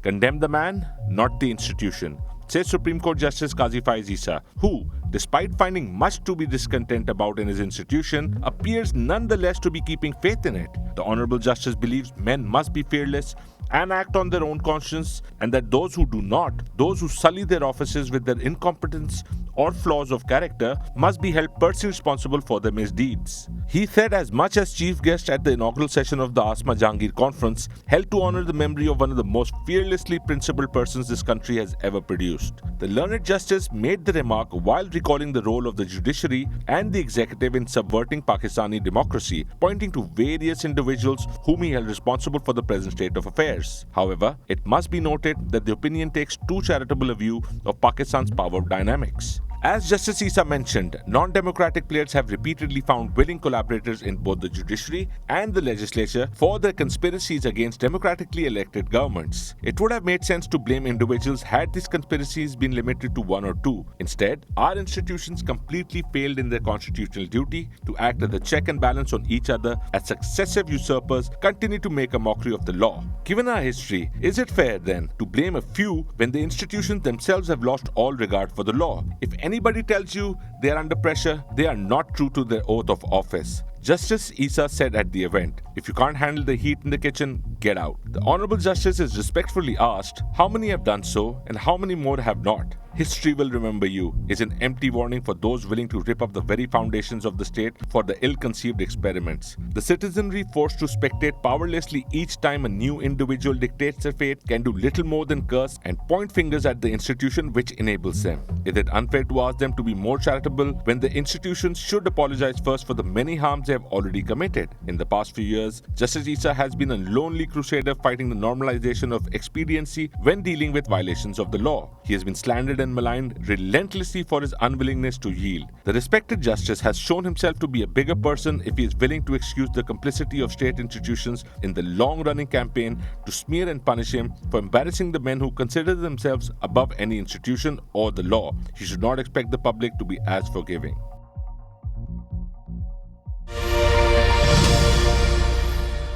Condemn the man, not the institution, says Supreme Court Justice Qazi Faiz Issa, who, despite finding much to be discontent about in his institution, appears nonetheless to be keeping faith in it. The Honorable Justice believes men must be fearless and act on their own conscience, and that those who do not, those who sully their offices with their incompetence or flaws of character, must be held personally responsible for their misdeeds. He said as much as chief guest at the inaugural session of the Asma Jahangir conference, held to honor the memory of one of the most fearlessly principled persons this country has ever produced. The learned justice made the remark while recalling the role of the judiciary and the executive in subverting Pakistani democracy, pointing to various individuals whom he held responsible for the present state of affairs. However, it must be noted that the opinion takes too charitable a view of Pakistan's power dynamics. As Justice Issa mentioned, non-democratic players have repeatedly found willing collaborators in both the judiciary and the legislature for their conspiracies against democratically elected governments. It would have made sense to blame individuals had these conspiracies been limited to one or two. Instead, our institutions completely failed in their constitutional duty to act as a check and balance on each other as successive usurpers continue to make a mockery of the law. Given our history, is it fair then to blame a few when the institutions themselves have lost all regard for the law? If anybody tells you they are under pressure, they are not true to their oath of office. Justice Issa said at the event, "If you can't handle the heat in the kitchen, get out." The Honorable Justice is respectfully asked how many have done so and how many more have not. "History will remember you" is an empty warning for those willing to rip up the very foundations of the state for the ill-conceived experiments. The citizenry forced to spectate powerlessly each time a new individual dictates their fate can do little more than curse and point fingers at the institution which enables them. Is it unfair to ask them to be more charitable when the institutions should apologize first for the many harms they have already committed? In the past few years, Justice Issa has been a lonely crusader fighting the normalization of expediency when dealing with violations of the law. He has been slandered and maligned relentlessly for his unwillingness to yield. The respected justice has shown himself to be a bigger person if he is willing to excuse the complicity of state institutions in the long-running campaign to smear and punish him for embarrassing the men who consider themselves above any institution or the law. He should not expect the public to be as forgiving.